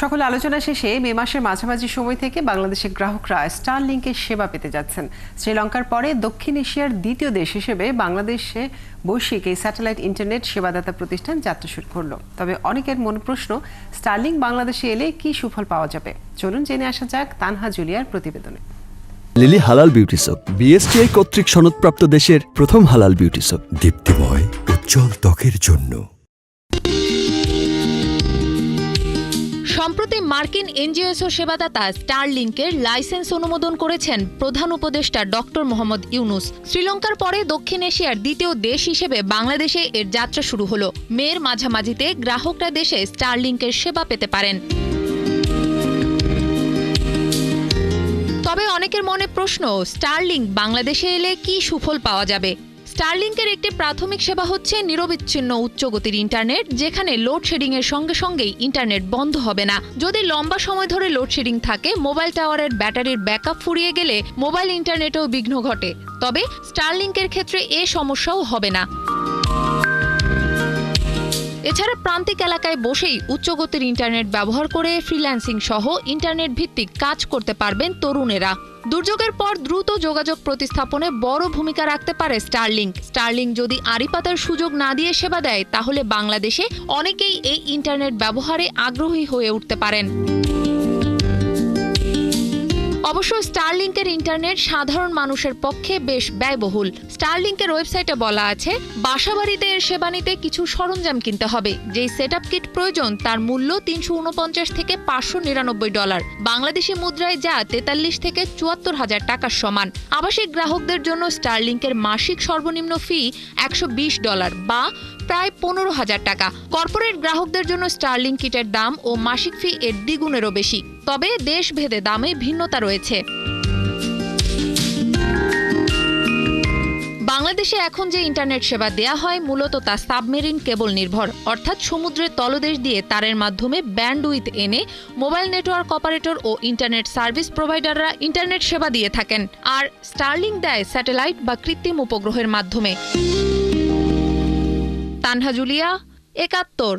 সকল আলোচনা শেষে মে মাসের মাঝামাঝি সময় থেকে বাংলাদেশের গ্রাহকরা স্টারলিংকের সেবা পেতে যাচ্ছেন। শ্রীলঙ্কার পরে দক্ষিণ এশিয়ার দ্বিতীয় দেশ হিসেবে বাংলাদেশে বৈশ্বিক এই স্যাটেলাইট ইন্টারনেট সেবাদাতা প্রতিষ্ঠান যাত্রা শুরু করলো। তবে অনেকের মনে প্রশ্ন, স্টারলিংক বাংলাদেশে এলে কি সুফল পাওয়া যাবে? চলুন জেনে আসা যাক তানহা জুলিয়ার প্রতিবেদনে। লিলি হালাল বিউটি সোপ, বিএসটিআই কর্তৃক সনদপ্রাপ্ত দেশের প্রথম হালাল বিউটি সোপ, দীপ্তিময় উজ্জ্বল ত্বকের জন্য। সম্প্রতি মার্কিন এনজিওএসও সেবাদাতা স্টারলিংকের লাইসেন্স অনুমোদন করেছেন প্রধান উপদেষ্টা ডক্টর মোহাম্মদ ইউনুস। শ্রীলঙ্কার পরে দক্ষিণ এশিয়ার দ্বিতীয় দেশ হিসেবে বাংলাদেশে এর যাত্রা শুরু হলো। মের মাঝামাঝিতে গ্রাহকরা দেশে স্টারলিংকের সেবা পেতে পারেন। তবে অনেকের মনে প্রশ্ন, স্টারলিংক বাংলাদেশে এলে কি সুফল পাওয়া যাবে? স্টারলিংকের একটি প্রাথমিক সেবা হচ্ছে নিরবিচ্ছিন্ন উচ্চগতির ইন্টারনেট, যেখানে লোডশেডিং এর সঙ্গে সঙ্গেই ইন্টারনেট বন্ধ হবে না। যদি লম্বা সময় ধরে লোডশেডিং থাকে, মোবাইল টাওয়ারের ব্যাটারির ব্যাকআপ ফুরিয়ে গেলে মোবাইল ইন্টারনেটেও বিঘ্ন ঘটে। তবে স্টারলিংকের ক্ষেত্রে এ সমস্যাও হবে না। এছাড়া প্রান্তিক এলাকায় বসেই উচ্চগতির ইন্টারনেট ব্যবহার করে ফ্রিল্যান্সিং সহ ইন্টারনেট ভিত্তিক কাজ করতে পারবেন তরুণেরা। দুর্যোগের পর দ্রুত যোগাযোগ প্রতিস্থাপনে বড় ভূমিকা রাখতে পারে স্টারলিংক। স্টারলিংক যদি আড়িপাতার সুযোগ না দিয়ে সেবা দেয়, তাহলে বাংলাদেশে অনেকেই এই ইন্টারনেট ব্যবহারে আগ্রহী হয়ে উঠতে পারেন। অবশ্য স্টারলিংকের ইন্টারনেট সাধারণ মানুষের পক্ষে বেশ ব্যয়বহুল। স্টারলিংকের ওয়েবসাইটে বলা আছে, বাসাবাড়িতে এর সেবা নিতে কিছু সরঞ্জাম কিনতে হবে। যেই সেটআপ কিট প্রয়োজন তার মূল্য $349 থেকে $599, বাংলাদেশি মুদ্রায় যা 43 থেকে 74 হাজার টাকার সমান। আবাসিক গ্রাহকদের জন্য স্টারলিংকের মাসিক সর্বনিম্ন ফি $120 বা প্রায় 15,000 টাকা। কর্পোরেট গ্রাহকদের জন্য স্টারলিংক কিটের দাম ও মাসিক ফি এর দ্বিগুণেরও বেশি। তবে দেশভেদে দামে ভিন্নতা রয়েছে। বাংলাদেশে এখন যে ইন্টারনেট সেবা দেয়া হয়, মূলত তা সাবমেরিন কেবল নির্ভর, অর্থাৎ সমুদ্রের তলদেশ দিয়ে তারের মাধ্যমে ব্যান্ডউইথ এনে মোবাইল নেটওয়ার্ক অপারেটর ও ইন্টারনেট সার্ভিস প্রোভাইডাররা ইন্টারনেট সেবা দিয়ে থাকেন। আর স্টারলিংক দেয় স্যাটেলাইট বা কৃত্রিম উপগ্রহের মাধ্যমে। তানহা জুলিয়া, ৭১।